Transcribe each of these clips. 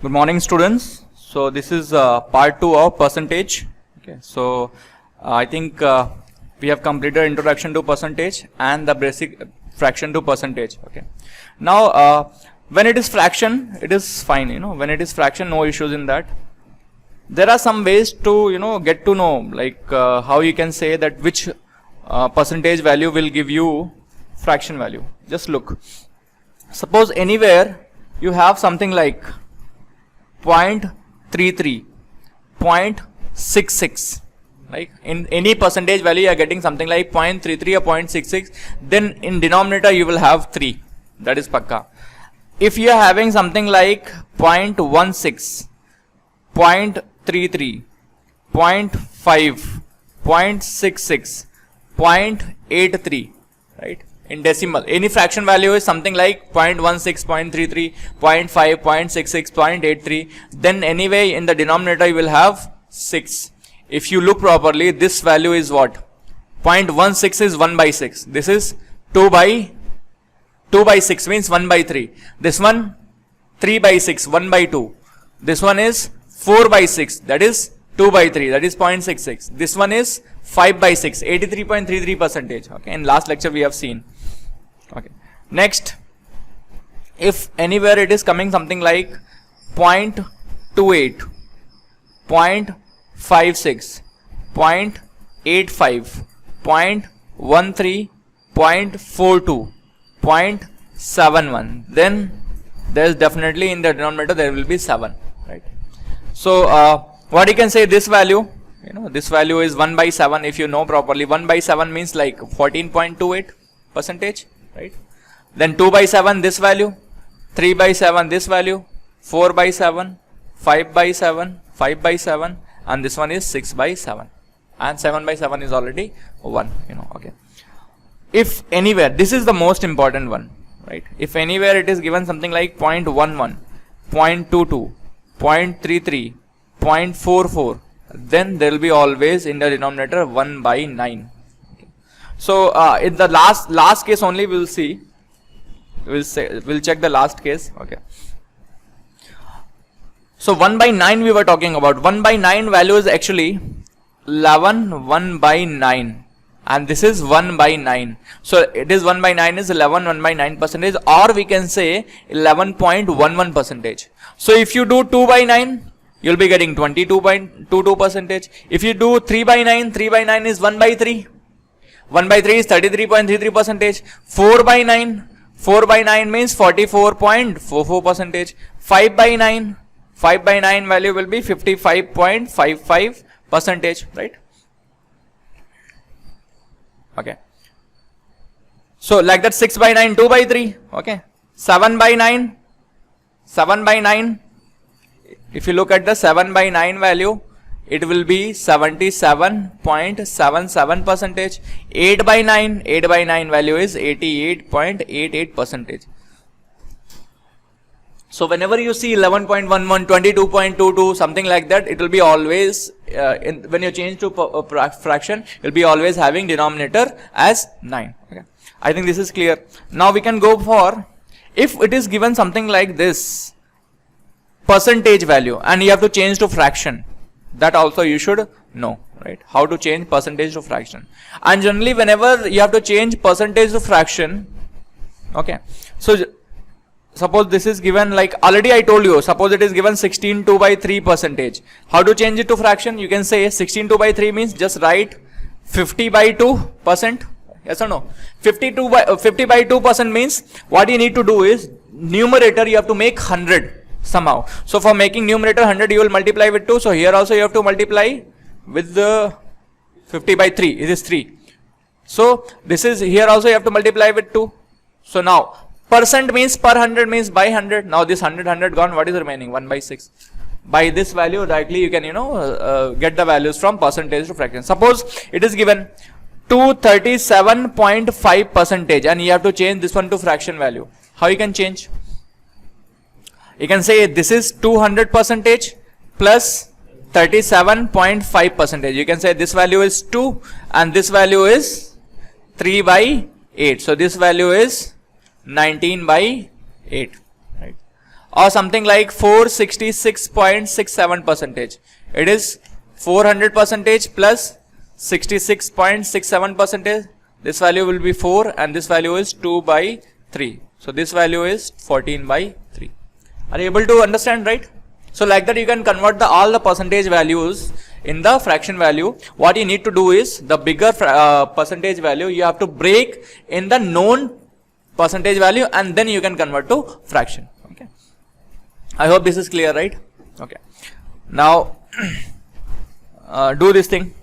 Good morning, students. So this is part 2 of percentage. Okay. So I think we have completed introduction to percentage and the basic fraction to percentage. Okay. Now when it is fraction, it is fine. When it is fraction, no issues in that. There are some ways to get to know, like how you can say that which percentage value will give you fraction value. Just look. Suppose anywhere you have something like 0.33, 0.66, like in any percentage value you are getting something like 0.33 or 0.66, then in denominator you will have 3, that is pakka. If you are having something like 0.16, 0.33, 0.5, 0.66, 0.83, right? In decimal, any fraction value is something like 0.16, 0.33, 0.5, 0.66, 0.83. Then anyway in the denominator you will have 6. If you look properly, this value is what? 0.16 is 1 by 6. This is 2 by 6 means 1 by 3. This one 3 by 6, 1 by 2. This one is 4 by 6, that is 2 by 3, that is 0.66. This one is 5 by 6, 83.33%. Okay, in last lecture we have seen. Okay. Next, if anywhere it is coming something like 0.28, 0.56, 0.85, 0.13, 0.42, 0.71, then there is definitely in the denominator there will be 7, right? So what you can say, this value, this value is 1 by 7. If you know properly, 1 by 7 means like 14.28%, right? Then 2 by 7 this value, 3 by 7 this value, 4 by 7, 5 by 7, 5 by 7, and this one is 6 by 7, and 7 by 7 is already 1. Okay. If anywhere, this is the most important one, right? If anywhere it is given something like 0.11, 0.22, 0.33, 0.44, then there will be always in the denominator 1 by 9. Okay. So in the last case only we will see, we'll check the last case. Okay. So 1 by 9 we were talking about. 1 by 9 value is actually 11 1 by 9, and this is 1 by 9. So it is 1 by 9 is 11 1 by 9%, or we can say 11.11%. So if you do 2 by 9, you'll be getting 22.22%. If you do 3 by 9, 3 by 9 is 1 by 3. 1 by 3 is 33.33%. 4 by 9, 4 by 9 means 44.44%. 5 by 9, 5 by 9 value will be 55.55%, right? Okay. So like that, 6 by 9, 2 by 3. Okay. 7 by 9, 7 by 9. If you look at the 7 by 9 value, it will be 77.77%. 8 by 9, 8 by 9 value is 88.88%. So whenever you see 11.11, 22.22, something like that, it will be always, when you change to fraction, it will be always having denominator as 9. Okay. I think this is clear. Now we can go for, if it is given something like this, percentage value, and you have to change to fraction, that also you should know, right? How to change percentage to fraction. And generally whenever you have to change percentage to fraction, okay, so suppose this is given, like already I told you, suppose it is given 16 2 by 3%. How to change it to fraction? You can say 16 2 by 3 means just write 50 by 2%. Yes or no? 50 by 2% means what you need to do is, numerator you have to make 100 somehow. So for making numerator 100, you will multiply with 2. So here also you have to multiply with the 50 by 3. It is 3. So this is, here also you have to multiply with 2. So now percent means per 100 means by 100. Now this 100 gone, what is remaining? 1 by 6. By this value directly you can get the values from percentage to fraction. Suppose it is given 237.5%, and you have to change this one to fraction value. How you can change? You can say this is 200% plus 37.5%. You can say this value is 2 and this value is 3 by 8. So this value is 19 by 8. Right. or something like 466.67 percentage. It is 400 percentage plus 66.67 percentage. This value will be 4 and this value is 2 by 3. So this value is 14 by 3. Are you able to understand, right? So like that you can convert all the percentage values in the fraction value. What you need to do is the bigger percentage value you have to break in the known percentage value and then you can convert to fraction. Okay. I hope this is clear, right? Okay. Now do this thing.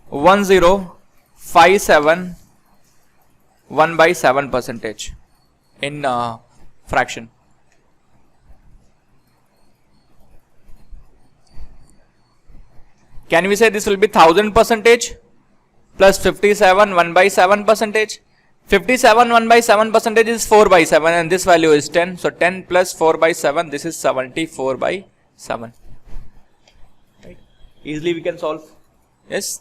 1057 1 by 7 percentage in fraction. Can we say this will be 1000 percentage plus 57 1 by 7 percentage? 57 1 by 7 percentage is 4 by 7 and this value is 10. So 10 plus 4 by 7, this is 74 by 7. Right? Easily we can solve. Yes.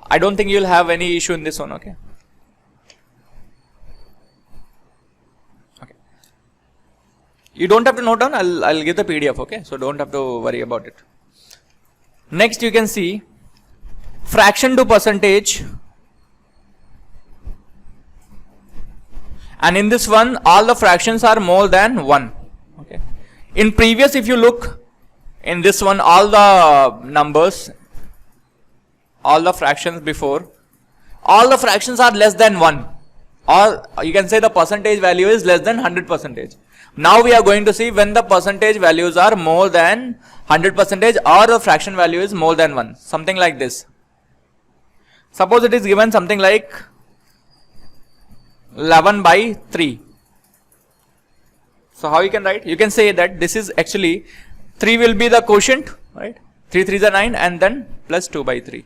I don't think you will have any issue in this one. Okay. Okay. You don't have to note down. I'll give the PDF. Okay. So don't have to worry about it. Next you can see fraction to percentage, and in this one all the fractions are more than 1. Okay. In previous, if you look in this one, all the numbers, all the fractions before, all the fractions are less than 1, or you can say the percentage value is less than 100 percentage. Now we are going to see when the percentage values are more than 100 percentage or the fraction value is more than 1. Something like this. Suppose it is given something like 11 by 3. So how you can write? You can say that this is actually 3 will be the quotient, right? 3 3s are 9 and then plus 2 by 3.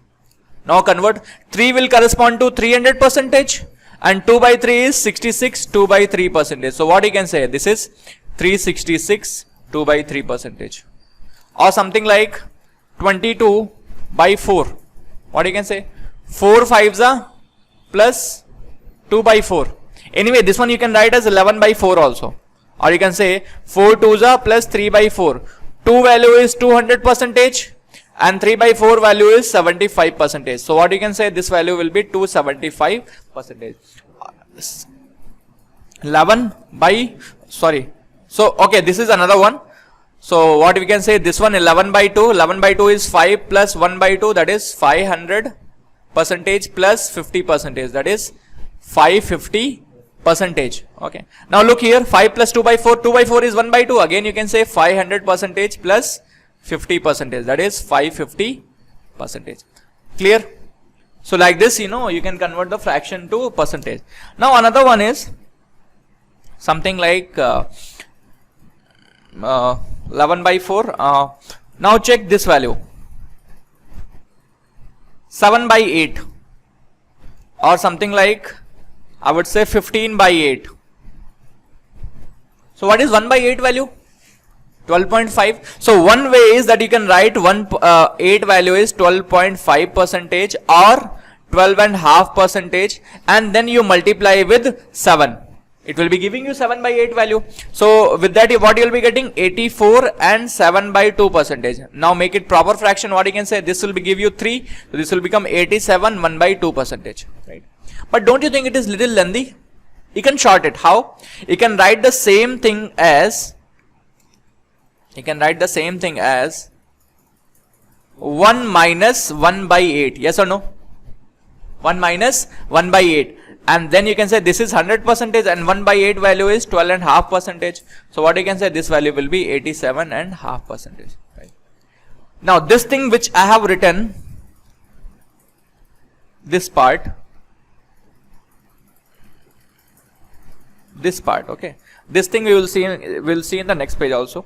Now convert. 3 will correspond to 300 percentage. And 2 by 3 is 66, 2 by 3 percentage. So what you can say? This is 366, 2 by 3 percentage. Or something like 22 by 4. What you can say? 4 5s are plus 2 by 4. Anyway, this one you can write as 11 by 4 also. Or you can say 4 2s are plus 3 by 4. 2 value is 200 percentage. And 3 by 4 value is 75 percentage. So what you can say, this value will be 275 percentage. 11 by, sorry. So, okay, this is another one. So what we can say, this one 11 by 2. 11 by 2 is 5 plus 1 by 2, that is 500 percentage plus 50 percentage, that is 550 percentage. Okay. Now look here, 5 plus 2 by 4. 2 by 4 is 1 by 2. Again you can say 500 percentage plus 50 percentage, that is 550 percentage. Clear? So like this, you can convert the fraction to percentage. Now another one is something like 11 by 4. Now check this value, 7 by 8, or something like, I would say 15 by 8. So what is 1 by 8 value? 12.5. So one way is that you can write 8 value is 12.5 percentage or 12.5 percentage, and then you multiply with 7. It will be giving you 7 by 8 value. So with that, what you will be getting? 84 and 7 by 2 percentage. Now make it proper fraction. What you can say? This will be give you 3. So this will become 87 1 by 2 percentage. Right? But don't you think it is little lengthy? You can short it. How? You can write the same thing as 1 minus 1 by 8. Yes or no? 1 minus 1 by 8. And then you can say this is 100 percentage and 1 by 8 value is 12.5 percentage. So what you can say, this value will be 87.5 percentage. Right? Now this thing which I have written, this part, okay. This thing we will see in the next page also.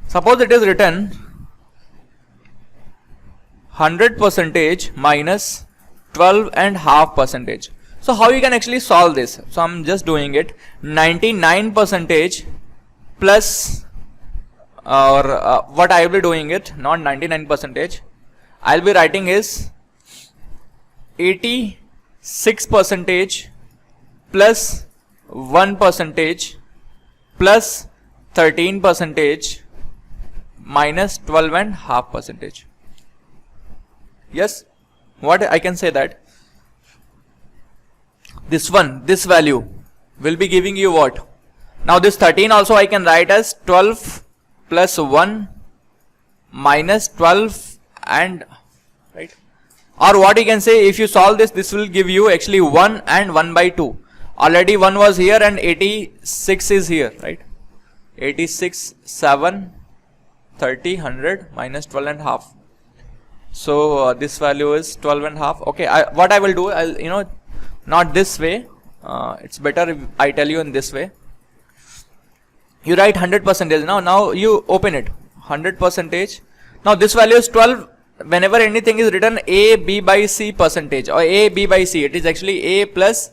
Suppose it is written 100 percentage minus 12.5 percentage. So how you can actually solve this? So I'm just doing it. 99 percentage plus, or what I will be doing it, not 99 percentage. I'll be writing is 86 percentage plus 1% plus 13% minus 12.5%. Yes, what I can say that this value will be giving you what? Now this 13 also I can write as 12 plus 1 minus 12 and right, or what you can say, if you solve this will give you actually 1 and 1 by 2. Already 1 was here and 86 is here, right? 86, 7, 30, 100 minus 12 and half. So this value is 12 and half. Okay, what I will do, I'll not this way. It's better if I tell you in this way. You write 100%. Now you open it. 100%. Now this value is 12. Whenever anything is written A B by C percentage or A B by C, it is actually A plus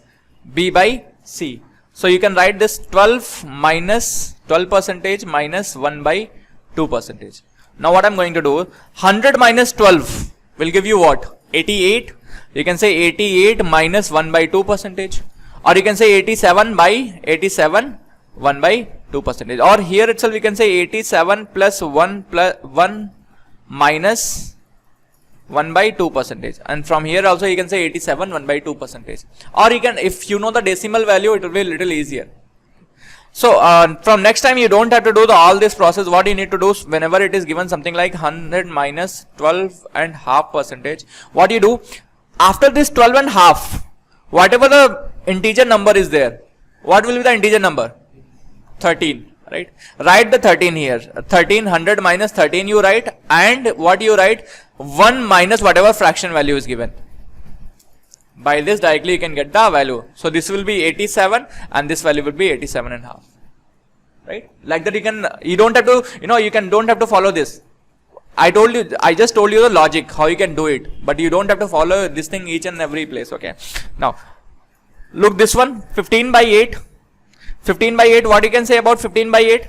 B by C. So you can write this 12 minus 12% minus 1 by 2%. Now what I'm going to do, 100 minus 12 will give you what? 88. You can say 88 minus 1 by 2%, or you can say 87 by 87 1 by 2%, or here itself you can say 87 plus 1 minus 1 by 2%, and from here also you can say 87 1 by 2%, or you can, if you know the decimal value, it will be a little easier. So from next time you don't have to do all this process. What you need to do, whenever it is given something like 100 minus 12.5%, what you do, after this 12 and half, whatever the integer number is there, what will be the integer number? 13, right? Write the 13 here. 100 minus 13 you write, and what you write, 1 minus whatever fraction value is given. By this directly you can get the value. So this will be 87 and this value will be 87 and half. Right? Like that you don't have to, don't have to follow this. I just told you the logic, how you can do it, but you don't have to follow this thing each and every place. Okay. Now, look this one, 15 by 8. 15 by 8, what you can say about 15 by 8?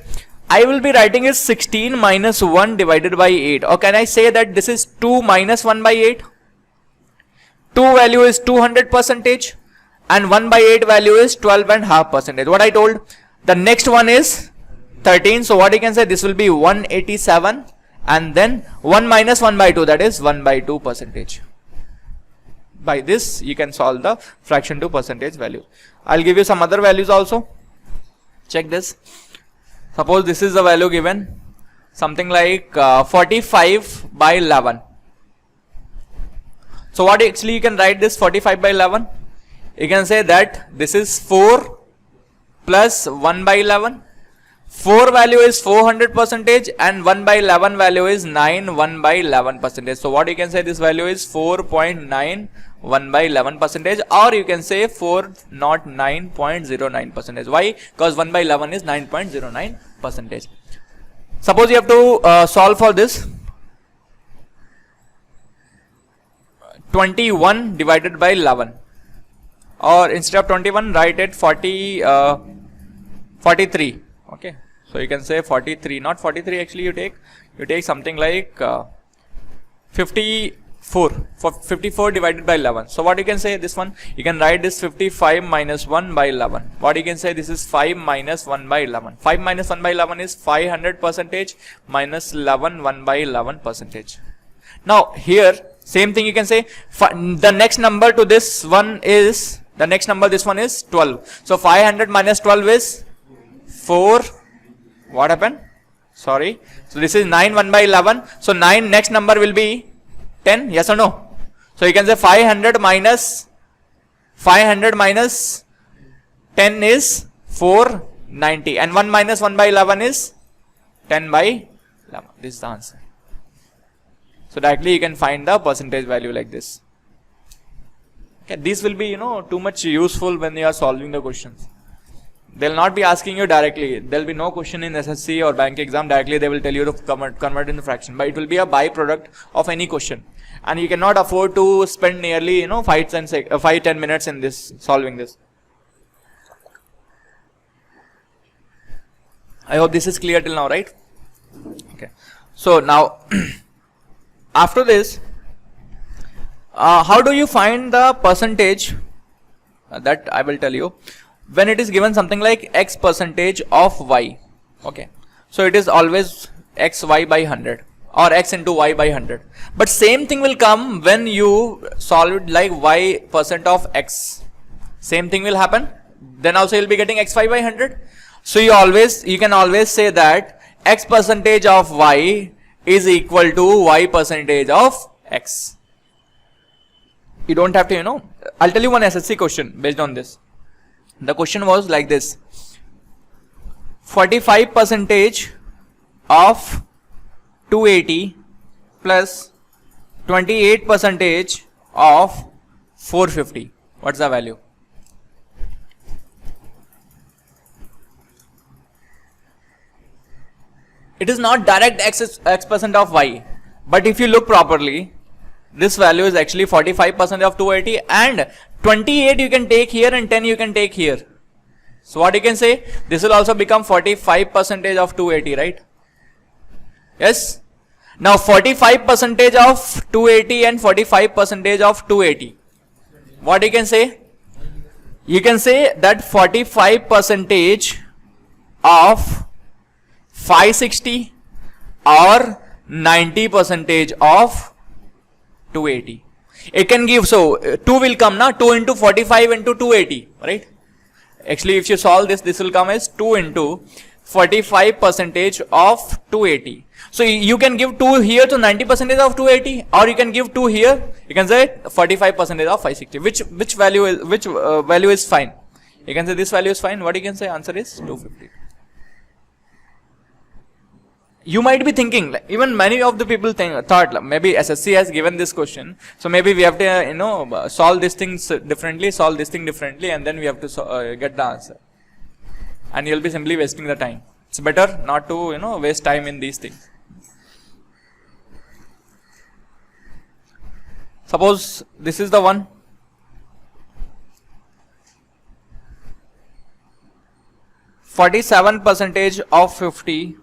I will be writing is 16 minus 1 divided by 8. Or can I say that this is 2 minus 1 by 8? 2 value is 200% and 1 by 8 value is 12.5%. What I told? The next one is 13. So what you can say, this will be 187 and then 1 minus 1 by 2, that is 1 by 2%. By this you can solve the fraction to percentage value. I'll give you some other values also. Check this. Suppose this is the value given, something like 45 by 11. So what actually you can write this 45 by 11? You can say that this is 4 plus 1 by 11. 4 value is 400% and 1 by 11 value is 9 1 by 11%. So what you can say, this value is 4.9 1 by 11%, or you can say 409.09%. Why? Because 1 by 11 is 9.09%. Suppose you have to solve for this. 21 divided by 11, or instead of 21 write it 43. Okay, so you can say 43, not 43 actually, you take something like 54 divided by 11. So what you can say, this one you can write this 55 minus 1 by 11. What you can say, this is 5 minus 1 by 11. 5 minus 1 by 11 is 500% minus 11 1 by 11%. Now here same thing you can say, the next number to this one is, this one is 12. So 500 minus 12 is 4. What happened? Sorry. So this is 9 1 by 11. So 9 next number will be 10. Yes or no? So you can say 500 minus 10 is 490. And 1 minus 1 by 11 is 10 by 11. This is the answer. So directly you can find the percentage value like this. Okay, these will be too much useful when you are solving the questions. They'll not be asking you directly. There'll be no question in SSC or bank exam. Directly they will tell you to convert into fraction. But it will be a byproduct of any question. And you cannot afford to spend nearly 5-10 minutes in this, solving this. I hope this is clear till now, right? Okay. So now after this, how do you find the percentage that I will tell you. When it is given something like x percentage of y, okay, so it is always x y by 100 or x into y by 100. But same thing will come when you solve it like y percent of x. Same thing will happen. Then also you will be getting xy by 100. So you can always say that x percentage of y is equal to y percentage of x. You don't have to, I'll tell you one SSC question based on this. The question was like this: 45 percentage of 280 plus 28 percentage of 450. What's the value? It is not direct x percent of y, but if you look properly, this value is actually 45% of 280, and 28 you can take here and 10 you can take here. So what you can say, this will also become 45% of 280, right? Yes. Now 45% of 280 and 45% of 280. What you can say? You can say that 45% of 560 or 90% of 280. It can give, so 2 will come now, 2 into 45 into 280, right? Actually, if you solve this, this will come as 2 into 45% of 280. So you can give 2 here to 90% of 280, or you can give 2 here. You can say 45% of 560. Which value is fine? You can say this value is fine. What you can say? Answer is 250. You might be thinking, even many of the people thought maybe SSC has given this question, so maybe we have to solve these things differently, solve this thing differently, and then we have to get the answer. And you'll be simply wasting the time. It's better not to waste time in these things. Suppose this is the one. %47 of 50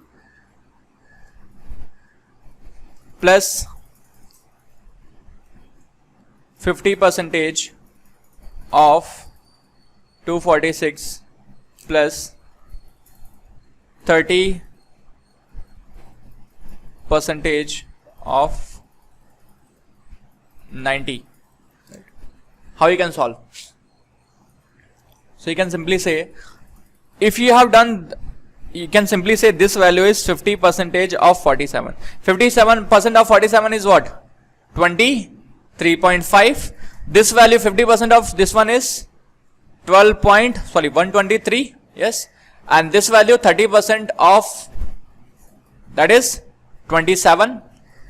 plus 50% of 246 plus 30% of 90. How you can solve? So you can simply say, if you have done, you can simply say this value is 50% of 47. 57% of 47 is what? 23.5. This value 50% of this one is 123. Yes. And this value 30% of that is 27.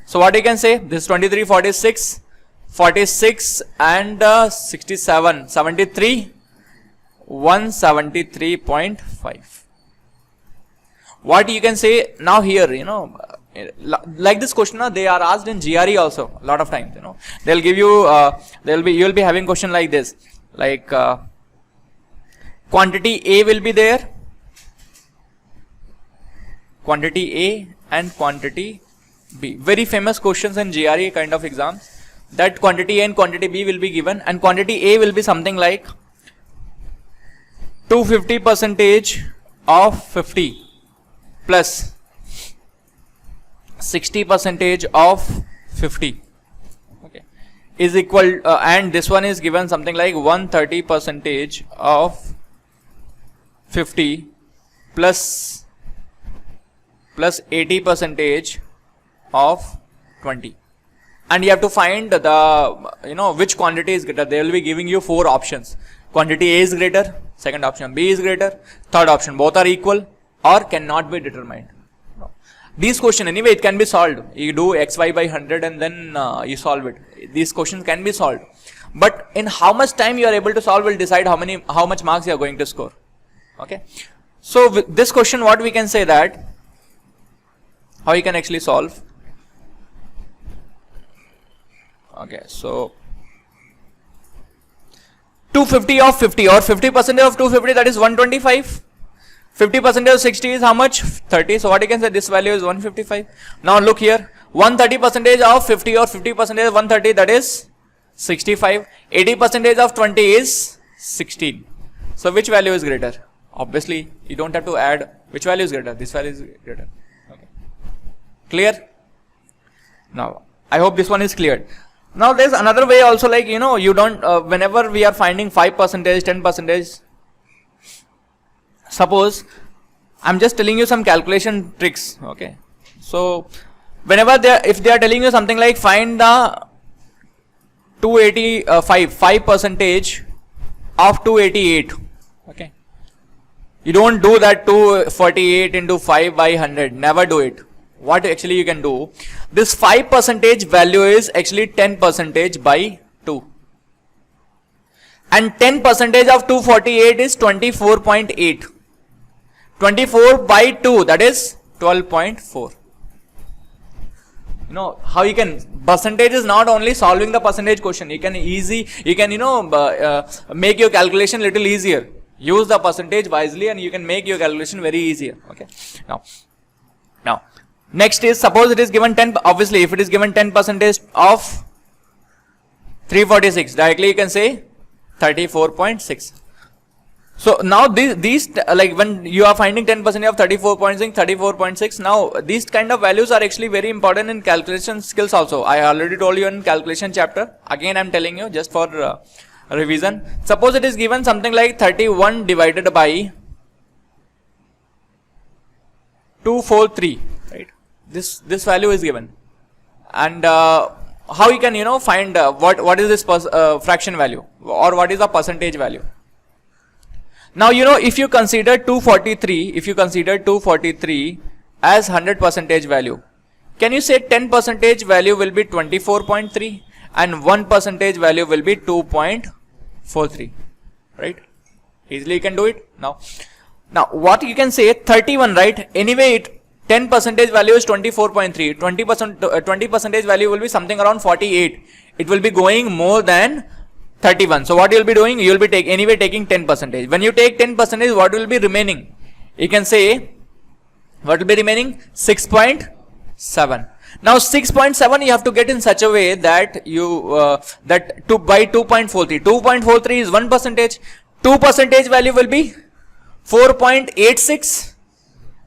So what you can say? This 23, 46, 46 and 67, 73, 173.5. What you can say now here, like this question, they are asked in GRE also a lot of times. They'll give you, you'll be having question like this, like quantity A will be there, quantity A and quantity B. Very famous questions in GRE kind of exams, that quantity A and quantity B will be given, and quantity A will be something like 250% of 50 plus 60% of 50, okay, is equal, and this one is given something like 130% of 50 plus 80% of 20, and you have to find the which quantity is greater. They will be giving you 4 options. Quantity A is greater, second option B is greater, third option both are equal or cannot be determined. These questions anyway, it can be solved. You do xy by 100 and then you solve it. These questions can be solved, but in how much time you are able to solve will decide how much marks you are going to score. Okay, so with this question, what we can say that how you can actually solve. Okay, so 250 of 50 or 50% of 250, that is 125. 50% of 60 is how much? 30. So what you can say, this value is 155. Now look here, 130% of 50 or 50% of 130, that is 65. 80% of 20 is 16. So which value is greater? Obviously, you don't have to add which value is greater. This value is greater. Okay. Clear? Now, I hope this one is clear. Now, there's another way also, like, you know, you don't, whenever we are finding 5%, 10%, suppose, I'm just telling you some calculation tricks, okay. So, whenever if they are telling you something like find the 5% of 288, okay. You don't do that 248 into 5 by 100, never do it. What actually you can do, this 5% value is actually 10% by 2. And 10% of 248 is 24.8. 24 by 2, that is 12.4. You know how you can, percentage is not only solving the percentage question, you can make your calculation little easier. Use the percentage wisely and you can make your calculation very easier. Okay. Now, next is, suppose it is given 10, obviously if it is given 10% of 346, directly you can say 34.6. So now these like when you are finding 10% of 34.6, now these kind of values are actually very important in calculation skills also. I already told you in calculation chapter. Again I am telling you just for revision. Suppose it is given something like 31 divided by 243, right? This value is given, and how you can find what is this fraction value or what is the percentage value. Now if you consider 243, as 100% value, can you say 10% value will be 24.3 and 1% value will be 2.43, right? Easily you can do it. Now what you can say, 31, right? Anyway, 10% value is 24.3. 20% value will be something around 48. It will be going more than 31. So what you will be doing? You will be taking 10%. When you take 10%, what will be remaining? You can say what will be remaining? 6.7. Now 6.7 you have to get in such a way that you by 2.43. 2.43 is 1%. 2% value will be 4.86.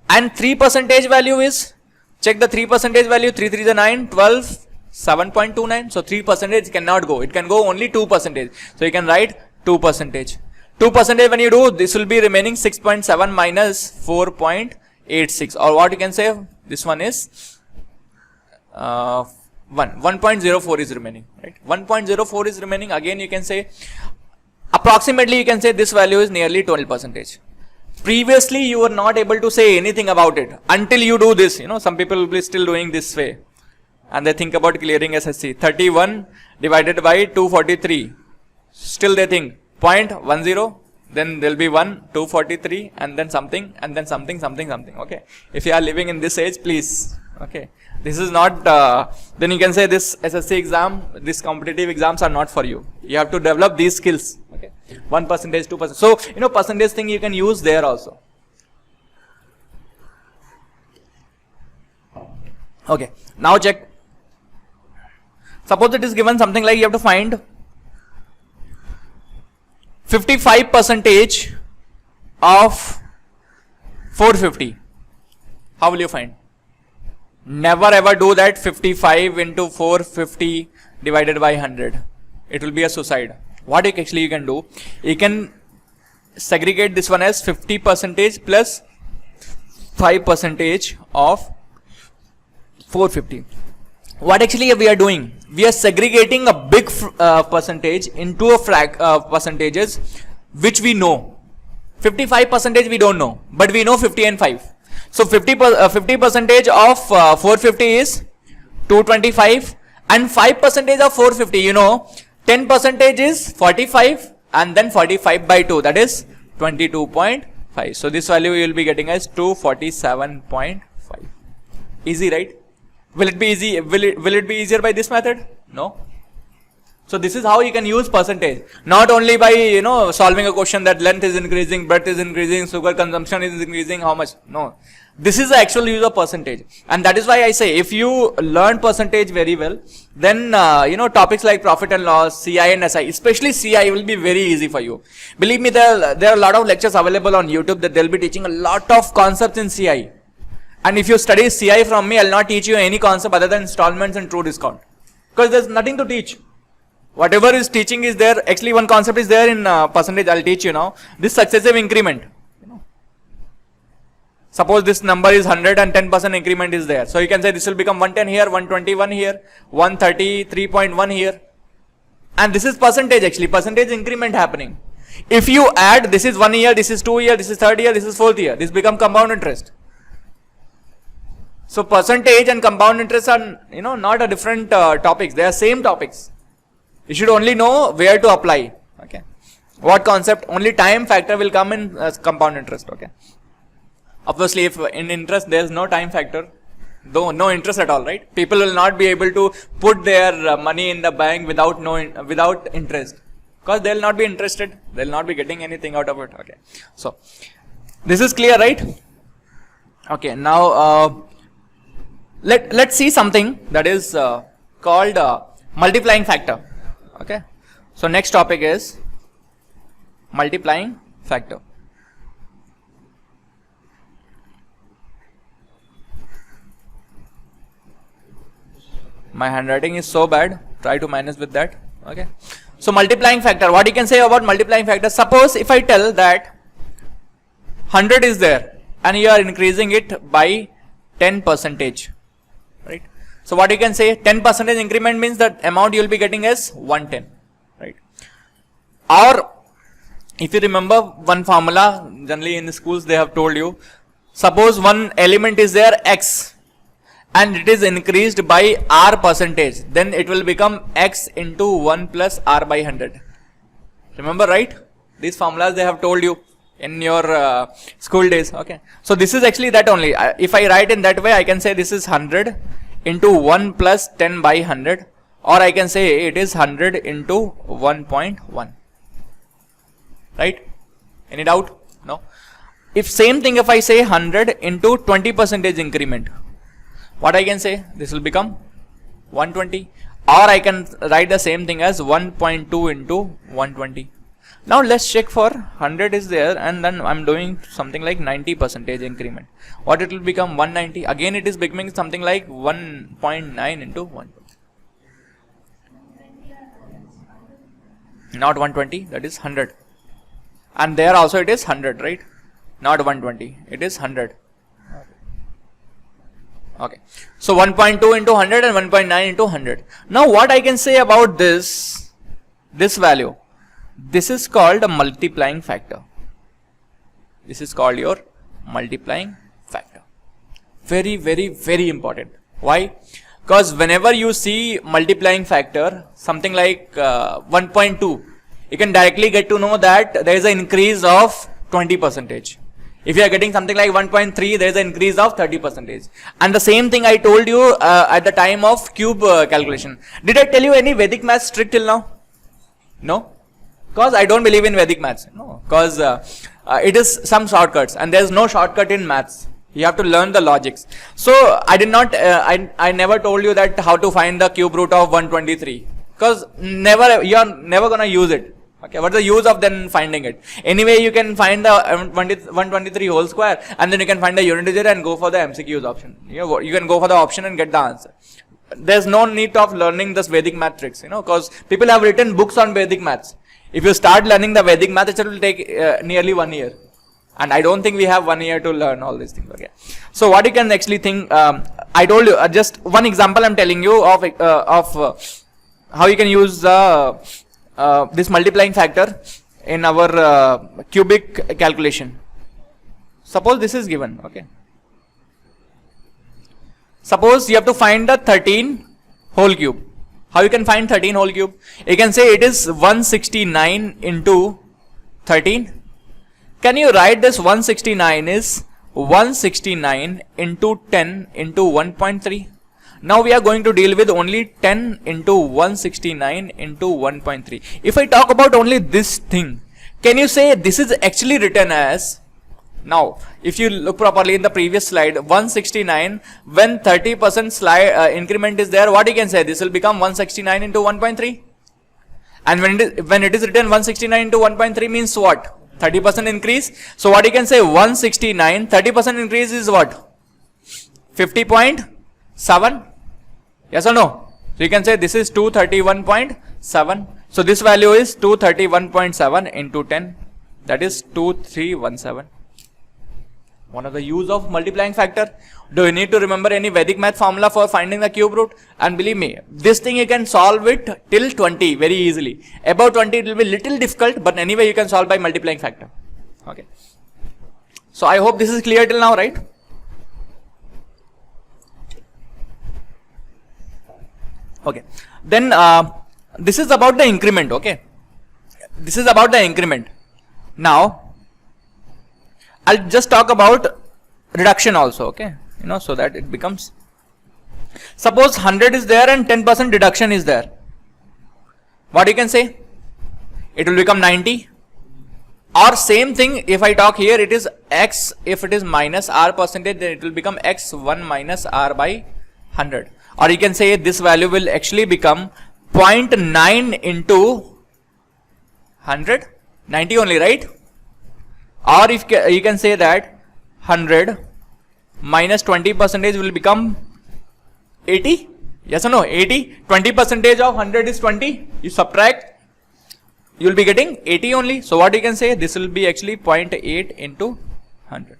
And 3% value is, check the 3% value, 3 3 is 9, 12, 7.29. So 3% cannot go. It can go only 2%. So you can write 2%. 2% when you do, this will be remaining 6.7 minus 4.86. Or what you can say, this one is 1.04 is remaining, right? 1.04 is remaining. Again you can say, approximately you can say this value is nearly 12%. Previously you were not able to say anything about it until you do this. Some people will be still doing this way and they think about clearing SSC. 31 divided by 243, still they think 0.10, then there will be 1, 243 and then something and then something. Okay, if you are living in this age, please, okay, this is not then you can say this SSC exam, this competitive exams are not for you. You have to develop these skills. Okay, 1%, 2%. So percentage thing you can use there also. Okay, now check. Suppose it is given something like you have to find 55% of 450. How will you find? Never ever do that 55 into 450 divided by 100. It will be a suicide. What actually you can do? You can segregate this one as 50% plus 5% of 450. What actually we are doing? We are segregating a big percentage into a percentages which we know. 55% we don't know, but we know 50 and 5. So 50% of 450 is 225 and 5% of 450, 10% is 45 and then 45 by 2, that is 22.5. So this value you will be getting as 247.5. Easy, right? Will it be easy? Will it be easier by this method? No. So this is how you can use percentage. Not only by, solving a question that length is increasing, breadth is increasing, sugar consumption is increasing, how much? No. This is the actual use of percentage. And that is why I say, if you learn percentage very well, then, topics like profit and loss, CI and SI, especially CI will be very easy for you. Believe me, there are a lot of lectures available on YouTube that they'll be teaching a lot of concepts in CI. And if you study CI from me, I'll not teach you any concept other than installments and true discount. Because there's nothing to teach. Whatever is teaching is there. Actually, one concept is there in percentage. I'll teach you now. This successive increment. Suppose this number is 100 and 10% increment is there. So you can say this will become 110 here, 121 here, 133.1 here. And this is percentage actually. Percentage increment happening. If you add, this is 1 year, this is 2 year, this is 3rd year, this is 4th year. This become compound interest. So percentage and compound interest are, not a different topics. They are same topics. You should only know where to apply. Okay. What concept? Only time factor will come in compound interest. Okay. Obviously, if in interest there is no time factor, though no interest at all, right? People will not be able to put their money in the bank without interest, because they will not be interested. They will not be getting anything out of it. Okay. So this is clear, right? Okay. Now let's see something that is called multiplying factor. Okay. So next topic is multiplying factor. My handwriting is so bad. Try to manage with that. Okay. So multiplying factor. What you can say about multiplying factor? Suppose if I tell that 100 is there and you are increasing it by 10%. Right. So what you can say, 10% increment means that amount you will be getting is 110, right? Or if you remember one formula, generally in the schools they have told you, suppose one element is there x and it is increased by r percentage, then it will become x into 1 plus r by 100. Remember, right? These formulas they have told you in your school days. Okay. So this is actually that only. If I write in that way, I can say this is 100 into 1 plus 10 by 100, or I can say it is 100 into 1.1. Right? Any doubt? No. If same thing, if I say 100 into 20% increment, what I can say? This will become 120. Or I can write the same thing as 1.2 into 120. Now let's check for 100 is there, and then I'm doing something like 90% increment. What it will become? 190. Again it is becoming something like 1.9 into 1. Not 120, that is 100. And there also it is 100, right? Not 120, it is 100. Okay. So 1.2 into 100 and 1.9 into 100. Now what I can say about this value? This is called a multiplying factor. This is called your multiplying factor. Very, very, very important. Why? Because whenever you see multiplying factor, something like 1.2, you can directly get to know that there is an increase of 20%. If you are getting something like 1.3, there is an increase of 30%. And the same thing I told you at the time of cube calculation. Did I tell you any Vedic maths trick till now? No? Because I don't believe in Vedic maths. No, because it is some shortcuts, and there is no shortcut in maths. You have to learn the logics. So I did not, I never told you that how to find the cube root of 123. Because you are never gonna use it. Okay, what's the use of then finding it? Anyway, you can find the 123 whole square, and then you can find the unit digit and go for the MCQs option. You can go for the option and get the answer. There's no need of learning this Vedic math tricks, because people have written books on Vedic maths. If you start learning the Vedic math, it will take nearly 1 year. And I don't think we have 1 year to learn all these things. Okay. So what you can actually think, I told you, just one example I'm telling you of how you can use this multiplying factor in our cubic calculation. Suppose this is given. Okay. Suppose you have to find the 13 whole cube. How you can find 13 whole cube? You can say it is 169 into 13. Can you write this 169 is 169 into 10 into 1.3? Now we are going to deal with only 10 into 169 into 1.3. If I talk about only this thing, can you say this is actually written as, now if you look properly in the previous slide, 169, when 30% increment is there, what you can say, this will become 169 into 1.3. And when it is written 169 into 1.3 means what? 30% increase. So what you can say, 169, 30% increase is what? 50.7. Yes or no? So you can say this is 231.7. So this value is 231.7 into 10. That is 2317. One of the use of multiplying factor. Do you need to remember any Vedic math formula for finding the cube root? And believe me, this thing you can solve it till 20 very easily. Above 20 it will be little difficult, but anyway you can solve by multiplying factor. Okay. So I hope this is clear till now, right? Okay. Then this is about the increment. Okay. This is about the increment. Now I'll just talk about reduction also, okay, so that it becomes, suppose 100 is there and 10% reduction is there. What you can say? It will become 90. Or same thing, if I talk here, it is x, if it is minus r percentage, then it will become x1 minus r by 100. Or you can say this value will actually become 0.9 into 100, 90 only, right? Or if you can say that 100 minus 20% will become 80. Yes or no? 80. 20% of 100 is 20. You subtract, you will be getting 80 only. So what you can say? This will be actually 0.8 into 100.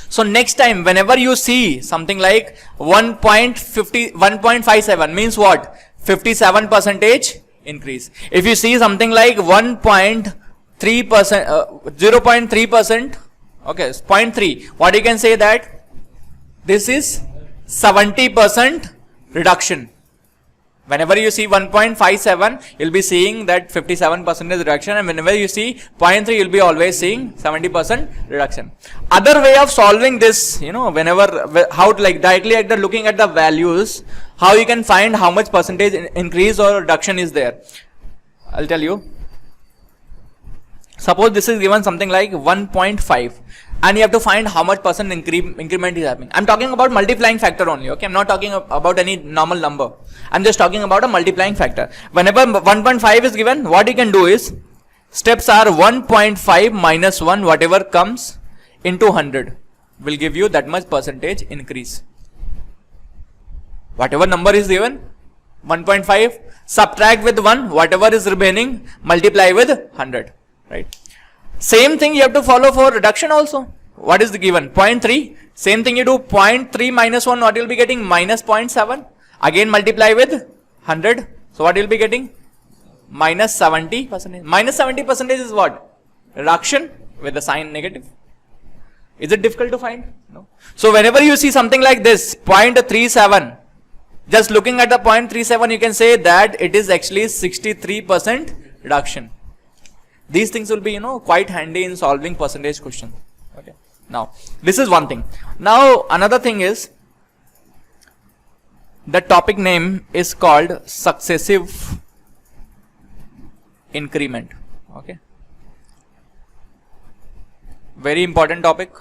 So next time, whenever you see something like 1.57 means what? 57% increase. If you see something like 0.3%, okay, 0.3, what you can say that this is 70% reduction. Whenever you see 1.57, you'll be seeing that 57% reduction, and whenever you see 0.3, you'll be always seeing 70% reduction. Other way of solving this, whenever, how like directly at looking at the values, how you can find how much percentage increase or reduction is there. I'll tell you. Suppose this is given something like 1.5 and you have to find how much percent increment is happening. I'm talking about multiplying factor only, okay? I'm not talking about any normal number. I'm just talking about a multiplying factor. Whenever 1.5 is given, what you can do is, steps are 1.5 minus 1, whatever comes into 100 will give you that much percentage increase. Whatever number is given, 1.5, subtract with 1, whatever is remaining, multiply with 100. Right. Same thing you have to follow for reduction also. What is the given? 0.3. Same thing you do, 0.3 minus 1, what you will be getting? Minus 0.7. Again multiply with 100. So what you will be getting? Minus 70%. Minus 70% is what? Reduction with the sign negative. Is it difficult to find? No. So whenever you see something like this, 0.37, just looking at the 0.37, you can say that it is actually 63% reduction. These things will be, quite handy in solving percentage question. Okay. Now, this is one thing. Now, another thing is, the topic name is called successive increment. Okay. Very important topic.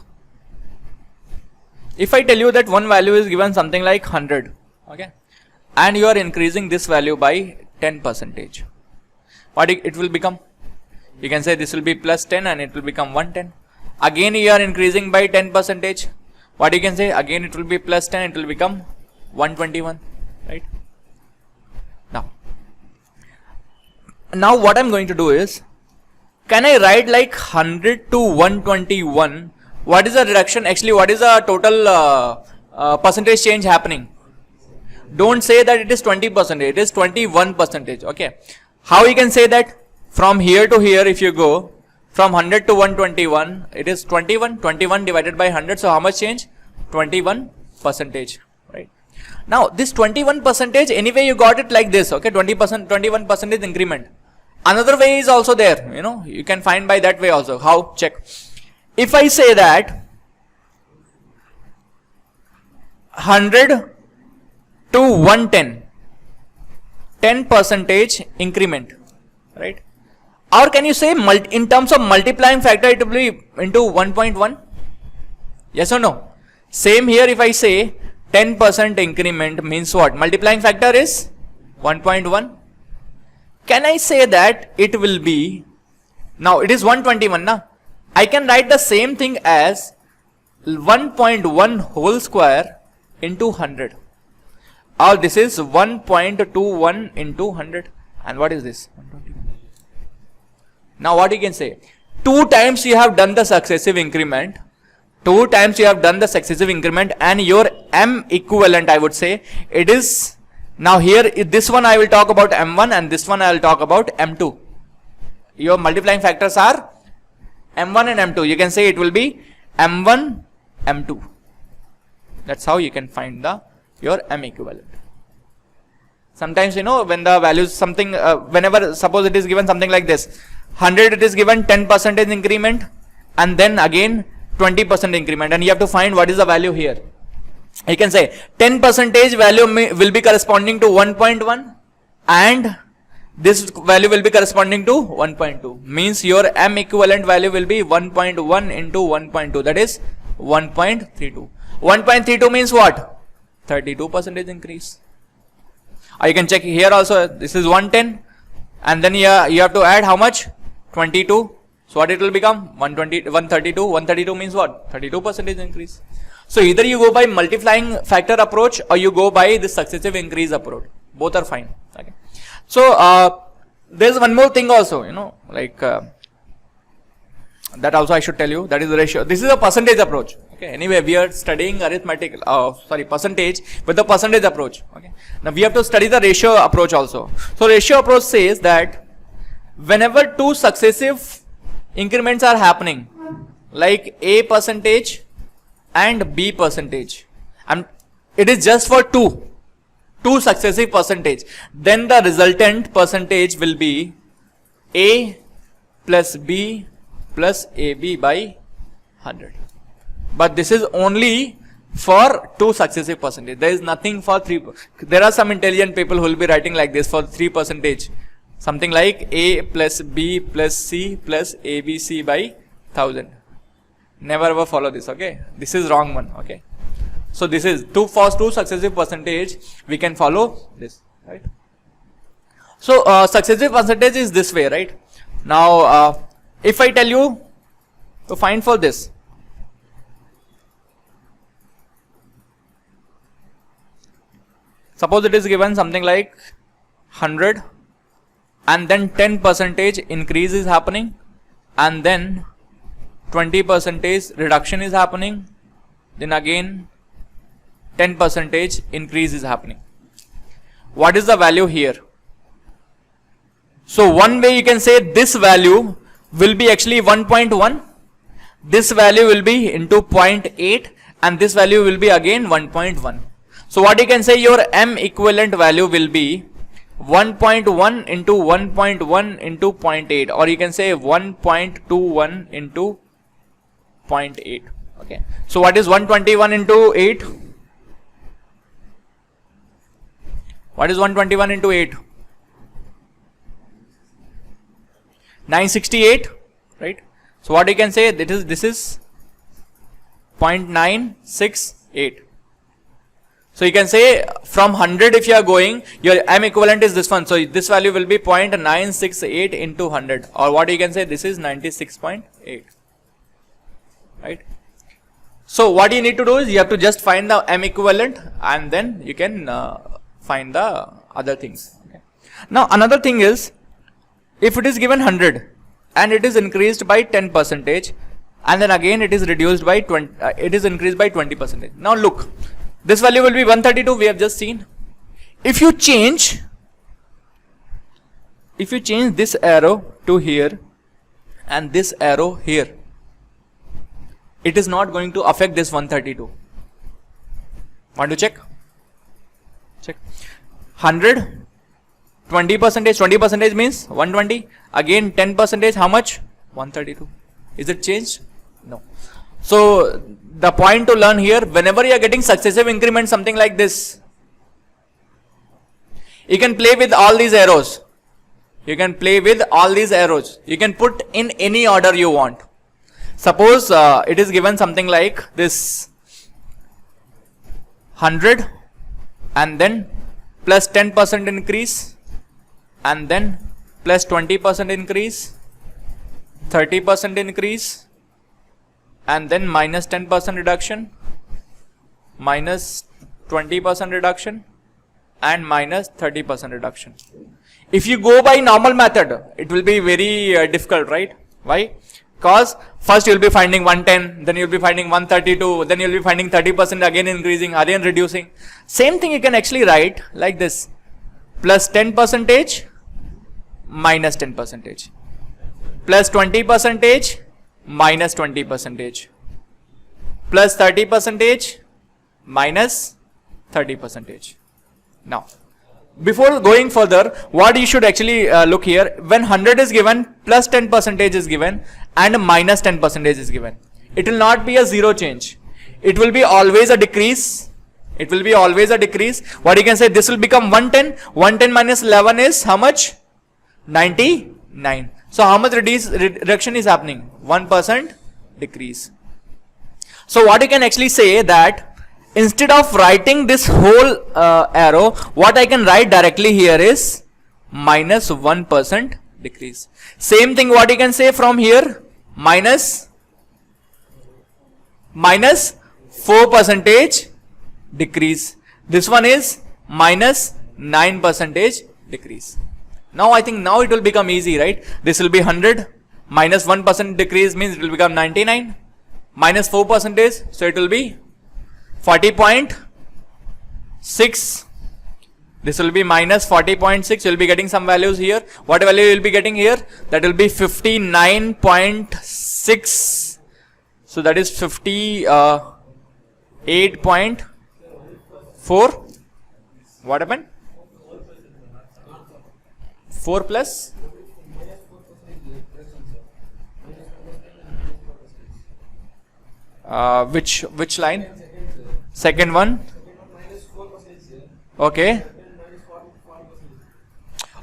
If I tell you that one value is given something like 100, okay, and you are increasing this value by 10%, what it will become? You can say this will be plus 10 and it will become 110. Again you are increasing by 10%. What you can say? Again it will be plus 10, it will become 121. Right? Now what I'm going to do is, can I write like 100 to 121? What is the reduction? Actually, what is the total percentage change happening? Don't say that it is 20%. It is 21%. Okay. How you can say that? From here to here, if you go from 100 to 121, it is 21 divided by 100. So how much change? 21%. Right. Now this 21%, anyway you got it like this. Okay, 21% increment. Another way is also there. You can find by that way also. How? Check. If I say that 100 to 110, 10 percentage increment, right? Or can you say in terms of multiplying factor it will be into 1.1? Yes or no? Same here, if I say 10% increment means what? Multiplying factor is 1.1. Can I say that it will be, now it is 121 na? I can write the same thing as 1.1 whole square into 100. Or this is 1.21 into 100. And what is this? 121. Now what you can say? 2 times you have done the successive increment. 2 times you have done the successive increment, and your M equivalent, I would say, it is, now here this one I will talk about M1 and this one I will talk about M2. Your multiplying factors are M1 and M2. You can say it will be M1, M2. That's how you can find your M equivalent. Sometimes, you know, when the values something, whenever, suppose it is given something like this, 100 it is given 10% increment, and then again 20% increment, and you have to find what is the value here. You can say 10% value will be corresponding to 1.1, and this value will be corresponding to 1.2. Means your M equivalent value will be 1.1 into 1.2, that is 1.32. 1.32 means what? 32% increase. Or you can check here also, this is 110, and then you have to add how much? 22. So what it will become? 132. 132 means what? 32% increase. So either you go by multiplying factor approach or you go by the successive increase approach. Both are fine. Okay. So there is one more thing also, you know, like that also I should tell you, that is the ratio. This is a percentage approach. Okay. Anyway, we are studying arithmetic, percentage with the percentage approach. Okay. Now we have to study the ratio approach also. So ratio approach says that whenever 2 successive increments are happening, like A percentage and B percentage, and it is just for two successive percentage, then the resultant percentage will be A plus B plus AB by 100. But this is only for 2 successive percentage. There is nothing for 3. There are some intelligent people who will be writing like this for 3%. Something like A plus B plus C plus ABC by 1000. Never ever follow this, okay? This is wrong one, okay? So this is for 2 successive percentage, we can follow this, right? So successive percentage is this way, right? Now if I tell you to find for this, suppose it is given something like 100, and then 10% increase is happening, and then 20% reduction is happening, then again 10% increase is happening. What is the value here? So one way you can say this value will be actually 1.1, this value will be into 0.8, and this value will be again 1.1. So what you can say, your M equivalent value will be 1.1 into 1.1 into 0.8, or you can say 1.21 into 0.8. Okay. So what is 121 into 8? What is 121 into 8? 968, right? So what you can say, this is 0.968. So you can say from 100 if you are going, your M equivalent is this one. So this value will be 0.968 into 100, or what you can say, this is 96.8, right? So what you need to do is you have to just find the M equivalent, and then you can find the other things. Okay. Now another thing is, if it is given 100 and it is increased by 10%, and then again it is reduced by 20, it is increased by 20%. Now look, this value will be 132, we have just seen. If you change this arrow to here and this arrow here, it is not going to affect this 132. Want to check? Check. 100, 20%, 20% means 120. Again 10%, how much? 132. Is it changed? No. So the point to learn here, whenever you are getting successive increments, something like this, You can play with all these arrows. You can play with all these arrows. You can put in any order you want. Suppose it is given something like this 100 and then plus 10% increase and then plus 20% increase, 30% increase and then minus 10% reduction, minus 20% reduction and minus 30% reduction. If you go by normal method, it will be very difficult, right? Why? Because first you will be finding 110, then you will be finding 132, then you will be finding 30% again increasing, again reducing. Same thing you can actually write like this, plus 10% minus 10%, plus 20% minus 20%, plus 30% minus 30%. Now, before going further, what you should actually look here, when 100 is given, plus 10% is given and minus 10% is given. It will not be a zero change. It will be always a decrease. It will be always a decrease. What you can say, this will become 110. 110 minus 11 is how much? 99. So how much reduction is happening? 1% decrease. So what you can actually say that instead of writing this whole arrow, what I can write directly here is minus 1% decrease. Same thing what you can say from here, minus 4% decrease. This one is minus 9% decrease. Now I think now it will become easy, right? This will be 100, minus 1% decrease means it will become 99, minus 4%, so it will be 40.6. This will be minus 40.6. You will be getting some values here. What value you will be getting here? That will be 59.6. So that is 58.4. What happened? 4 plus? Which line? Second one. Okay.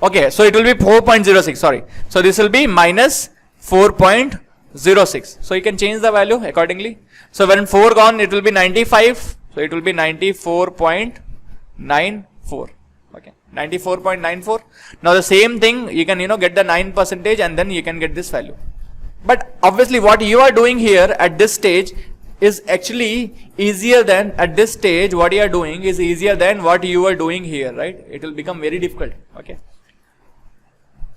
Okay, so it will be 4.06. Sorry. So this will be minus 4.06. So you can change the value accordingly. So when 4 gone, it will be 95. So it will be 94.94. Okay, 94.94. Now the same thing, you can get the 9% and then you can get this value. But obviously what you are doing here at this stage is actually easier than at this stage. What you are doing is easier than what you are doing here, right? It will become very difficult. Okay.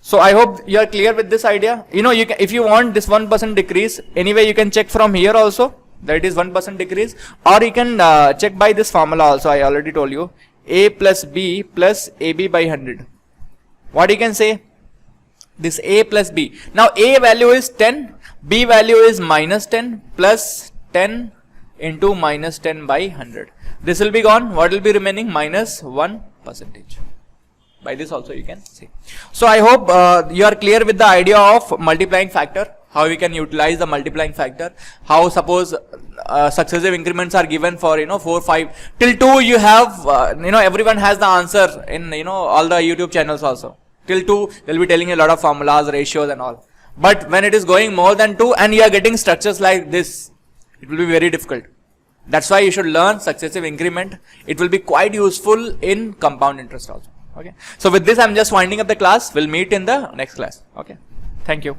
So I hope you are clear with this idea. You can, if you want this 1% decrease, anyway you can check from here also that it is 1% decrease, or you can check by this formula also. I already told you, A plus B plus AB by 100. What you can say? This A plus B. Now A value is 10, B value is minus 10 plus 10 into minus 10 by 100. This will be gone. What will be remaining? Minus 1%. By this also you can see. So I hope you are clear with the idea of multiplying factor, how we can utilize the multiplying factor, how suppose successive increments are given for 4, 5 till 2. You have everyone has the answer in all the YouTube channels also. Till 2 they'll be telling you a lot of formulas, ratios and all. But when it is going more than 2 and you are getting structures like this, it will be very difficult. That's why you should learn successive increment. It will be quite useful in compound interest also. Okay. So with this I'm just winding up the class. We'll meet in the next class. Okay. Thank you.